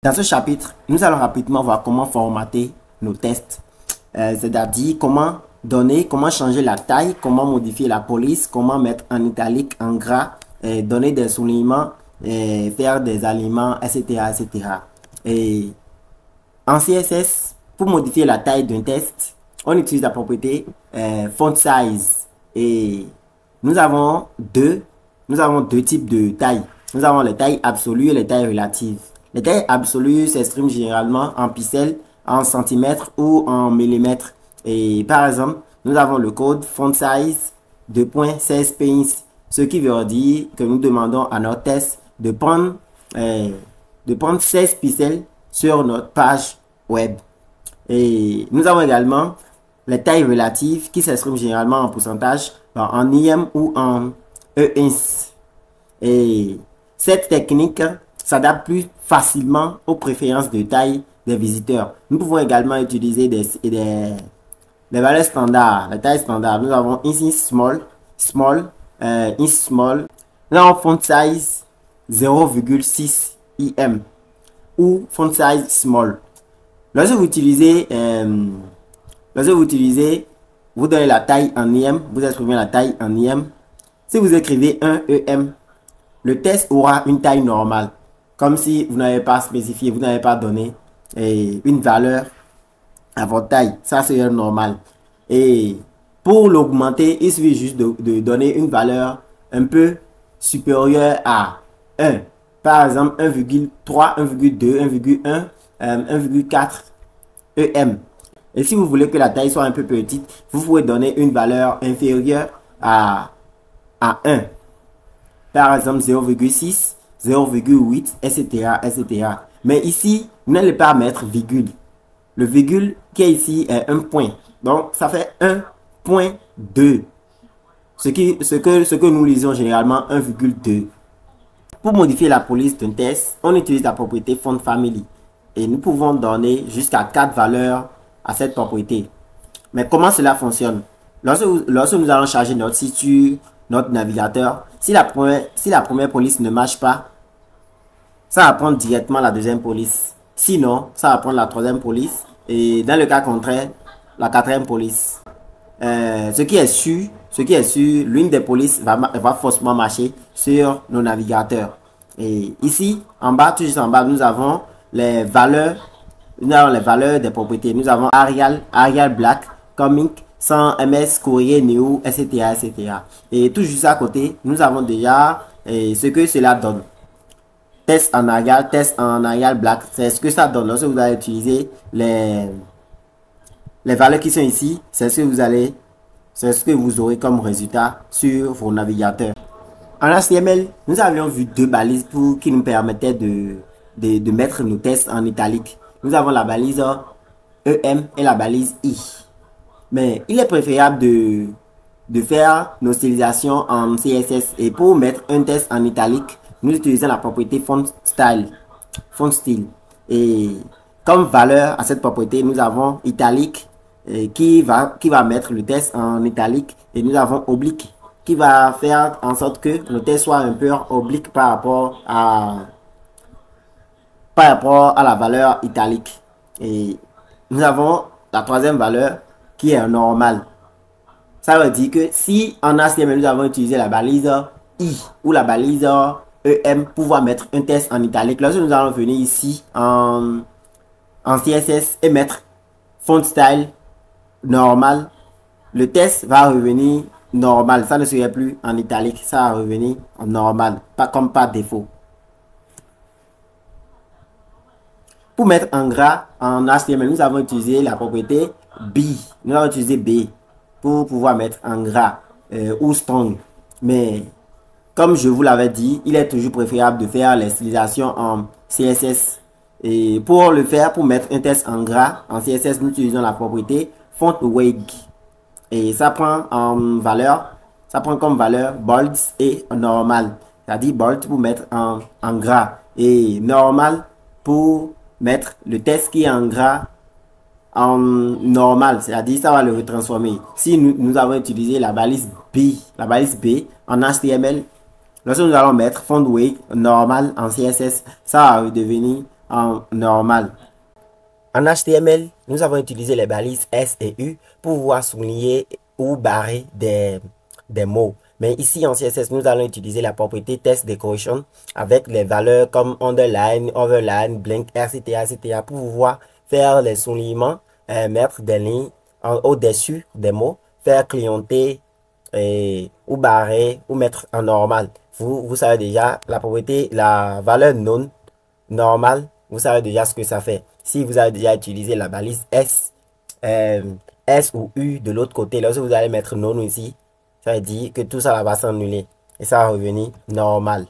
Dans ce chapitre, nous allons rapidement voir comment formater nos tests, c'est-à-dire comment donner, comment changer la taille, comment modifier la police, comment mettre en italique, en gras, donner des soulignements, faire des aliments, etc., etc. Et en CSS, pour modifier la taille d'un test, on utilise la propriété font size. Et nous avons deux types de tailles. Nous avons les tailles absolues et les tailles relatives. Les tailles absolues s'expriment généralement en pixels, en centimètres ou en millimètres. Et par exemple, nous avons le code font size 2.16 pins, ce qui veut dire que nous demandons à notre test de prendre 16 pixels sur notre page web. Et nous avons également les tailles relatives qui s'expriment généralement en pourcentage, en IM ou en EINS. Et cette technique s'adapte plus facilement aux préférences de taille des visiteurs. Nous pouvons également utiliser des valeurs standards, les tailles standards. Nous avons ici small, Nous avons font size 0,6 IM ou font size small. Lorsque vous utilisez, vous donnez la taille en IM, vous exprimez la taille en IM. Si vous écrivez 1 EM, le test aura une taille normale. Comme si vous n'avez pas spécifié, vous n'avez pas donné une valeur à votre taille. Ça, c'est normal. Et pour l'augmenter, il suffit juste de donner une valeur un peu supérieure à 1. Par exemple, 1,3, 1,2, 1,1, 1,4 EM. Et si vous voulez que la taille soit un peu petite, vous pouvez donner une valeur inférieure à 1. Par exemple, 0,6, 0,8, etc., etc. Mais ici, vous n'allez pas mettre virgule. Le virgule qui est ici est un point. Donc, ça fait 1,2. Ce que nous lisons généralement 1,2. Pour modifier la police d'un test, on utilise la propriété font family. Et nous pouvons donner jusqu'à 4 valeurs à cette propriété. Mais comment cela fonctionne? Lorsque nous allons charger notre site sur notre navigateur, si la première police ne marche pas, ça va prendre directement la deuxième police. Sinon, ça va prendre la troisième police. Et dans le cas contraire, la quatrième police. Ce qui est sûr, l'une des polices va forcément marcher sur nos navigateurs. Et ici, en bas, tout juste en bas, nous avons les valeurs des propriétés. Nous avons Arial Black, Comic, sans MS, courrier, Neo, etc., etc. Et tout juste à côté, nous avons déjà ce que cela donne. Test en Arial Black, c'est ce que ça donne. Lorsque vous allez utiliser les valeurs qui sont ici, c'est ce que vous aurez comme résultat sur vos navigateurs. En HTML, nous avions vu deux balises qui nous permettaient de mettre nos tests en italique. Nous avons la balise EM et la balise I. Mais il est préférable de faire nos stylisations en CSS. Et pour mettre un test en italique, nous utilisons la propriété font style. Et comme valeur à cette propriété, nous avons italique qui va mettre le test en italique. Et nous avons oblique qui va faire en sorte que le test soit un peu oblique par rapport à la valeur italique. Et nous avons la troisième valeur qui est normal. Ça veut dire que si en HTML nous avons utilisé la balise I ou la balise EM pour pouvoir mettre un test en italique, lorsque nous allons venir ici en CSS et mettre font style normal, le test va revenir normal. Ça ne serait plus en italique, ça va revenir en normal, pas comme par défaut. Pour mettre en gras en HTML, nous avons utilisé la propriété B. Nous avons utilisé B pour pouvoir mettre en gras ou strong. Mais comme je vous l'avais dit, il est toujours préférable de faire les stylisations en CSS. Et pour le faire, pour mettre un test en gras en CSS, nous utilisons la propriété font weight. Et ça prend comme valeur bold et normal. C'est-à-dire bold pour mettre en gras et normal pour mettre le test qui est en gras en normal, c'est-à-dire ça va le retransformer. Si nous avons utilisé la balise B en HTML, lorsque nous allons mettre font weight normal en CSS, ça va redevenir en normal. En HTML, nous avons utilisé les balises S et U pour pouvoir souligner ou barrer des mots. Mais ici en CSS, nous allons utiliser la propriété text decoration avec les valeurs comme underline, overline, blink, etc., etc. pour pouvoir faire les soulignements, mettre des lignes au-dessus des mots, faire clienter ou barrer ou mettre en normal. Vous savez déjà la propriété, la valeur non normal, vous savez déjà ce que ça fait. Si vous avez déjà utilisé la balise S ou U de l'autre côté, lorsque vous allez mettre non ici, ça veut dire que tout ça va s'annuler et ça va revenir normal.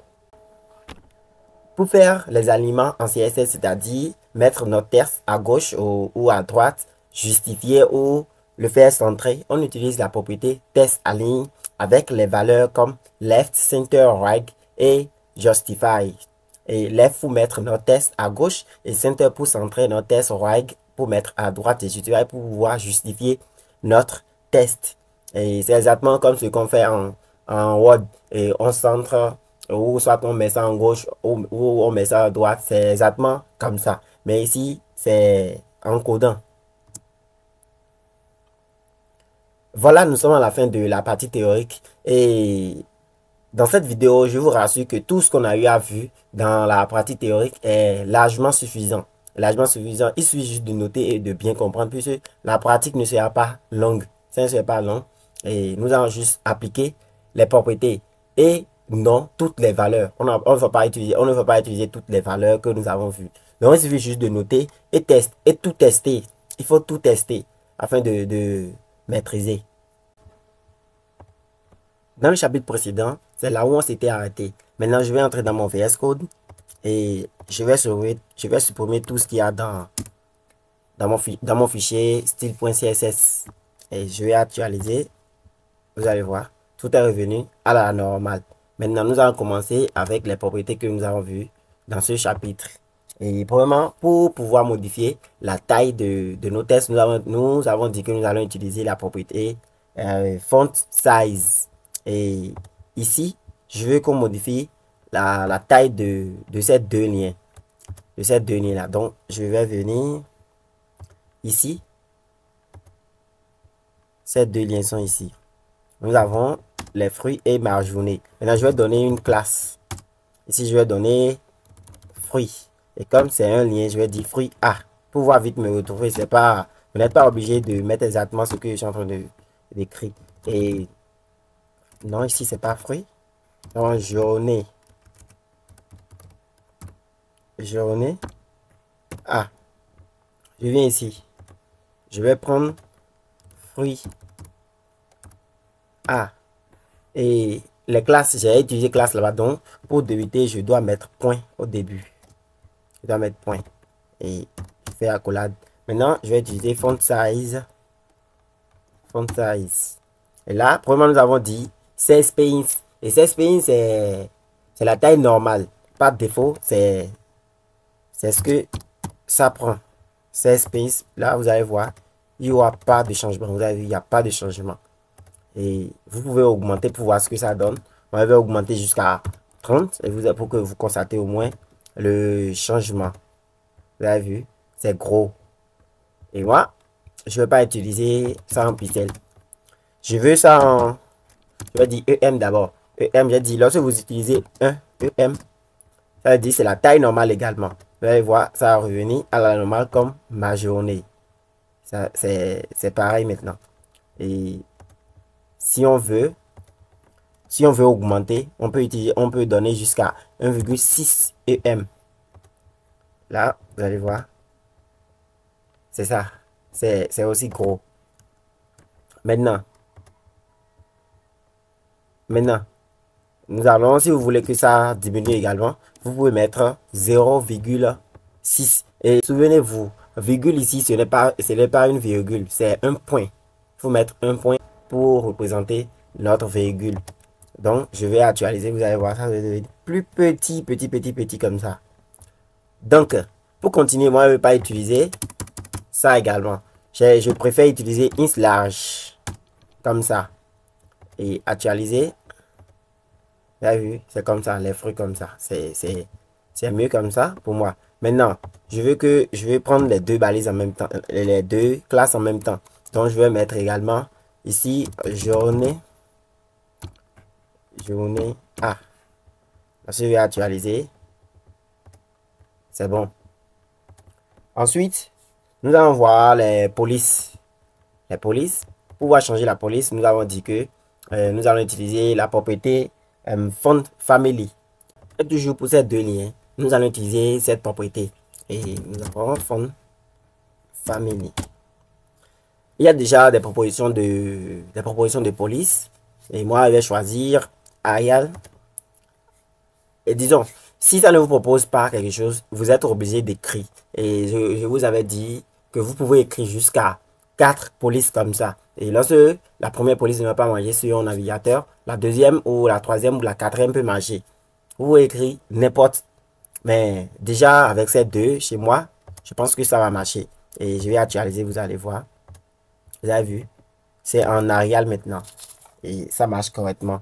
Pour faire les aliments en CSS, c'est-à-dire mettre notre texte à gauche ou à droite, justifier ou le faire centrer, on utilise la propriété text align avec les valeurs comme left, center, right et justify. Et left pour mettre notre texte à gauche et center pour centrer notre texte, right pour mettre à droite et justify pour pouvoir justifier notre texte. Et c'est exactement comme ce qu'on fait en Word. Et on centre, ou soit on met ça en gauche, ou on met ça à droite. C'est exactement comme ça. Mais ici, c'est en codant. Voilà, nous sommes à la fin de la partie théorique. Et dans cette vidéo, je vous rassure que tout ce qu'on a eu à voir dans la partie théorique est largement suffisant. Largement suffisant. Il suffit juste de noter et de bien comprendre puisque la pratique ne sera pas longue. Ça ne sera pas long. Et nous allons juste appliquer les propriétés et non toutes les valeurs. On ne va pas utiliser toutes les valeurs que nous avons vues. Donc, il suffit juste de noter et tout tester. Il faut tout tester afin de maîtriser. Dans le chapitre précédent, c'est là où on s'était arrêté. Maintenant, je vais entrer dans mon VS Code et je vais supprimer tout ce qu'il y a dans mon fichier style.css. Et je vais actualiser. Vous allez voir, tout est revenu à la normale. Maintenant, nous allons commencer avec les propriétés que nous avons vues dans ce chapitre. Et premièrement, pour pouvoir modifier la taille de nos textes, nous avons dit que nous allons utiliser la propriété font size. Et ici, je veux qu'on modifie la taille de ces deux liens. De ces deux liens-là. Donc, je vais venir ici. Ces deux liens sont ici. Nous avons les fruits et ma journée. Maintenant, je vais donner une classe. Ici, je vais donner fruits. Et comme c'est un lien, je vais dire fruit A. Pour pouvoir vite me retrouver, c'est pas, vous n'êtes pas obligé de mettre exactement ce que je suis en train d'écrire. Et non, ici, c'est pas fruit. Donc, journée. Journée A. Je viens ici. Je vais prendre fruit A. Et les classes, j'ai utilisé classe là-bas. Donc, pour débuter, je dois mettre point au début. Je dois mettre point. Et faire accolade. Maintenant, je vais utiliser font size. Font size. Et là, premièrement, nous avons dit 16 pins. Et 16 pins, c'est la taille normale. Par défaut, c'est ce que ça prend. 16 pins. Là, vous allez voir, il n'y aura pas de changement. Vous avez vu, il n'y a pas de changement. Et vous pouvez augmenter pour voir ce que ça donne. On va augmenter jusqu'à 30 et pour que vous constatez au moins le changement. Vous avez vu, c'est gros. Et moi, je ne vais pas utiliser ça en pixel. Je veux ça en... Je vais dire EM d'abord. EM, j'ai dit, lorsque vous utilisez un EM, ça veut dire c'est la taille normale également. Vous allez voir, ça va revenir à la normale comme ma journée. C'est pareil maintenant. Et si on veut augmenter, on peut donner jusqu'à 1,6 EM. Là, vous allez voir. C'est ça. C'est aussi gros. Maintenant, nous allons, si vous voulez que ça diminue également, vous pouvez mettre 0,6. Et souvenez-vous, virgule ici, ce n'est pas une virgule, c'est un point. Il faut mettre un point pour représenter notre virgule. Donc, je vais actualiser, vous allez voir, ça va devenir plus petit comme ça. Donc, pour continuer, moi, je ne vais pas utiliser ça également. Je préfère utiliser int large, comme ça. Et actualiser. Vous avez vu, c'est comme ça, les fruits comme ça. C'est mieux comme ça pour moi. Maintenant, je vais prendre les deux balises en même temps, les deux classes en même temps. Donc, je vais mettre également ici journée. Ah, là, je vais actualiser. C'est bon. Ensuite, nous allons voir les polices. Les polices. Pour pouvoir changer la police, nous avons dit que nous allons utiliser la propriété font family. Et toujours pour ces deux liens, nous allons utiliser cette propriété. Et nous avons font family. Il y a déjà des propositions de police. Et moi, je vais choisir Arial. Et disons, si ça ne vous propose pas quelque chose, vous êtes obligé d'écrire. Et je vous avais dit que vous pouvez écrire jusqu'à 4 polices comme ça. Et lorsque la première police ne va pas marcher sur un navigateur, la deuxième ou la troisième ou la quatrième peut marcher. Vous pouvez écrire n'importe. Mais déjà, avec ces deux, chez moi, je pense que ça va marcher. Et je vais actualiser, vous allez voir. Vous avez vu? C'est en Arial maintenant. Et ça marche correctement.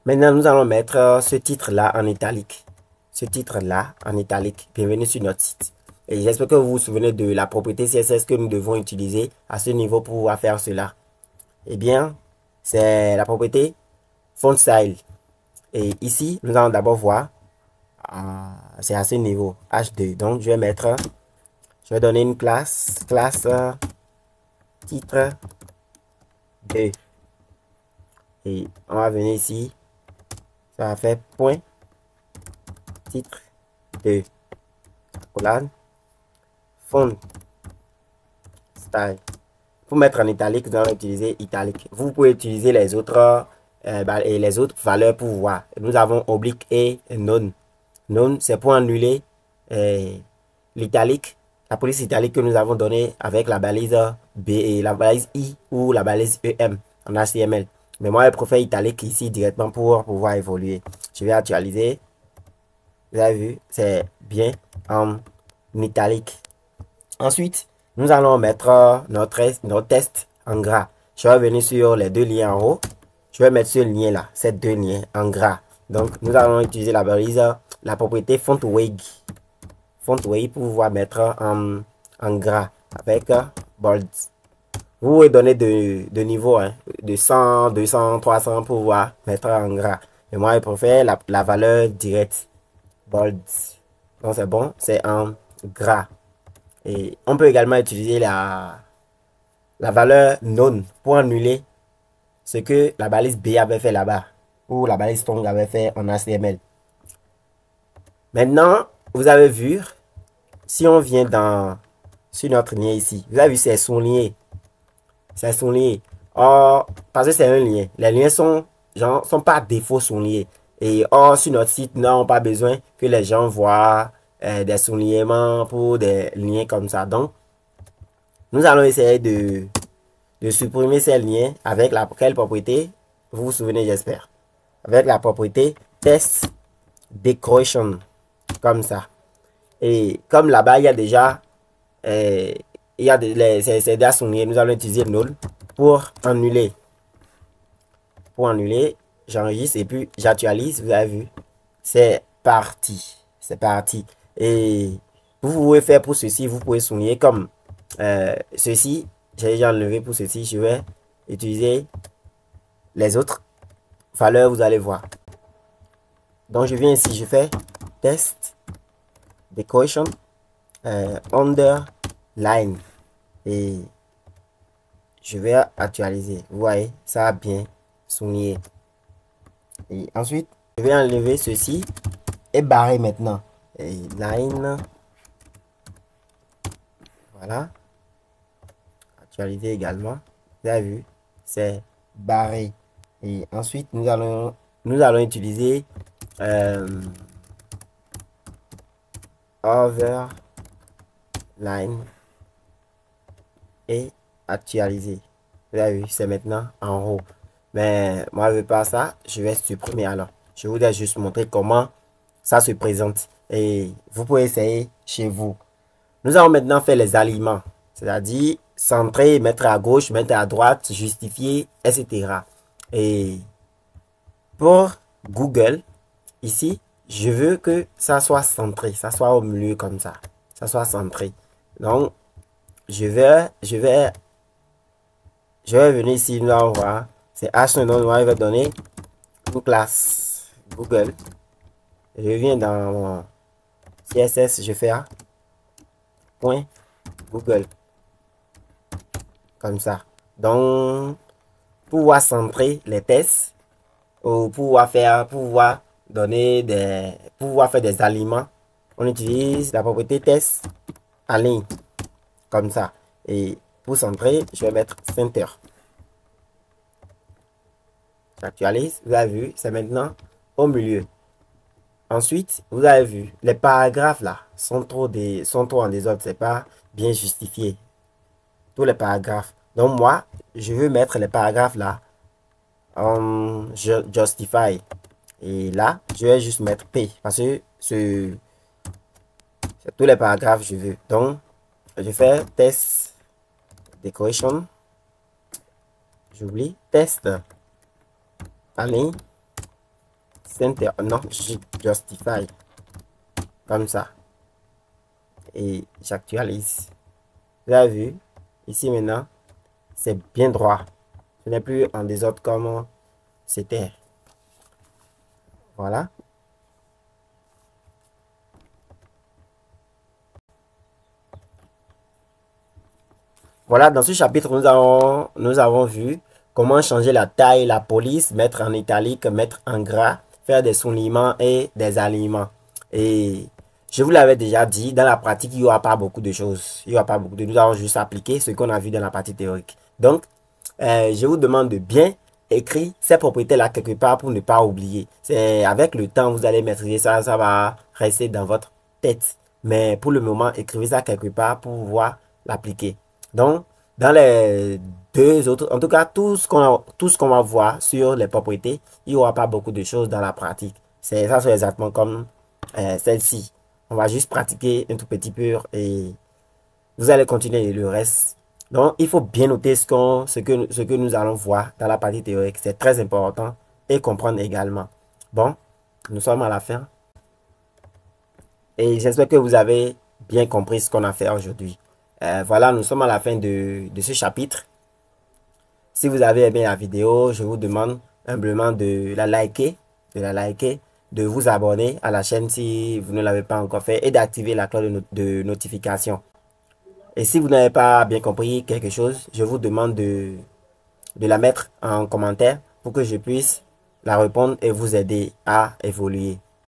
Maintenant, nous allons mettre ce titre-là en italique. Ce titre-là en italique. Bienvenue sur notre site. Et j'espère que vous vous souvenez de la propriété CSS que nous devons utiliser à ce niveau pour pouvoir faire cela. Eh bien, c'est la propriété font style. Et ici, nous allons d'abord voir, c'est à ce niveau, H2. Donc, je vais donner une classe titre 2. Et on va venir ici, ça va faire point titre 2. Colonne font style. Pour mettre en italique, nous allons utiliser italique. Vous pouvez utiliser les autres et les autres valeurs pour voir. Nous avons oblique et non. Non, c'est pour annuler l'italique, la police italique que nous avons donnée avec la balise B et la balise I ou la balise EM en HTML. Mais moi, je préfère italique ici directement pour pouvoir évoluer. Je vais actualiser. Vous avez vu, c'est bien en italique. Ensuite, nous allons mettre notre test en gras. Je vais venir sur les deux liens en haut. Je vais mettre ce lien-là, ces deux liens en gras. Donc, nous allons utiliser la balise, la propriété font weight. Font weight pour pouvoir mettre en gras avec bold. Vous pouvez donner de niveau, hein, de 100, 200, 300 pour pouvoir mettre en gras. Mais moi, je préfère la valeur directe. Bold. Donc, c'est bon, c'est en gras. Et on peut également utiliser la valeur non pour annuler ce que la balise B avait fait là-bas ou la balise strong avait fait en HTML. Maintenant, vous avez vu, si on vient sur notre lien ici, vous avez vu, c'est souligné. C'est souligné. Or, parce que c'est un lien. Les liens sont pas défaut soulignés. Et or, sur notre site, nous n'avons pas besoin que les gens voient des soulignements pour des liens comme ça. Donc, nous allons essayer de supprimer ces liens avec quelle propriété? Vous vous souvenez, j'espère. Avec la propriété test decoration. Comme ça. Et comme là-bas, il y a déjà c'est déjà souligné. Nous allons utiliser null pour annuler. Pour annuler, j'enregistre et puis j'actualise. Vous avez vu, c'est parti. C'est parti. Et vous pouvez faire pour ceci, vous pouvez souligner comme ceci. J'ai déjà enlevé pour ceci. Je vais utiliser les autres valeurs, vous allez voir. Donc, je viens ici, je fais test decoration underline et je vais actualiser. Vous voyez, ça a bien souligné. Et ensuite, je vais enlever ceci et barrer maintenant. Et line. Voilà. Actualiser également. Vous avez vu, c'est barré. Et ensuite, nous allons utiliser overline et actualiser. Vous avez vu, c'est maintenant en haut. Mais moi, je ne veux pas ça. Je vais supprimer alors. Je voudrais juste montrer comment ça se présente. Et vous pouvez essayer chez vous. Nous allons maintenant faire les alignements. C'est-à-dire centrer, mettre à gauche, mettre à droite, justifier, etc. Et pour Google, ici, je veux que ça soit centré, ça soit au milieu comme ça soit centré. Donc, je vais venir ici, nous allons voir, c'est H, donc il va donner une classe Google. Je viens dans mon CSS, je fais un point Google, comme ça. Donc, pour pouvoir centrer les tests, ou pouvoir donner pouvoir faire des aliments, on utilise la propriété test align, comme ça. Et pour centrer, je vais mettre center. J'actualise, vous avez vu, c'est maintenant au milieu. Ensuite, vous avez vu, les paragraphes là sont trop en désordre, c'est pas bien justifié. Tous les paragraphes. Donc moi, je veux mettre les paragraphes là en justify. Et là, je vais juste mettre P parce que c'est tous les paragraphes je veux. Donc, je fais test decoration. J'oublie test align center. Non, justify comme ça. Et j'actualise. Vous avez vu, ici maintenant, c'est bien droit. Ce n'est plus en désordre comme c'était. Voilà. Voilà, dans ce chapitre, nous avons vu comment changer la taille, la police, mettre en italique, mettre en gras, faire des soulignements et des alignements. Et je vous l'avais déjà dit, dans la pratique, il n'y aura pas beaucoup de choses. Il n'y aura pas beaucoup de... Nous allons juste appliquer ce qu'on a vu dans la partie théorique. Donc, je vous demande de bien écrire ces propriétés-là quelque part pour ne pas oublier. C'est avec le temps, vous allez maîtriser ça, ça va rester dans votre tête. Mais pour le moment, écrivez ça quelque part pour pouvoir l'appliquer. Donc, dans les deux autres, en tout cas, tout ce qu'on va voir sur les propriétés, il n'y aura pas beaucoup de choses dans la pratique. C'est exactement comme celle-ci. On va juste pratiquer un tout petit peu et vous allez continuer le reste. Donc, il faut bien noter ce que nous allons voir dans la partie théorique. C'est très important et comprendre également. Bon, nous sommes à la fin. Et j'espère que vous avez bien compris ce qu'on a fait aujourd'hui. Voilà, nous sommes à la fin de ce chapitre. Si vous avez aimé la vidéo, je vous demande humblement de la liker, de vous abonner à la chaîne si vous ne l'avez pas encore fait et d'activer la cloche de notification. Et si vous n'avez pas bien compris quelque chose, je vous demande de la mettre en commentaire pour que je puisse la répondre et vous aider à évoluer.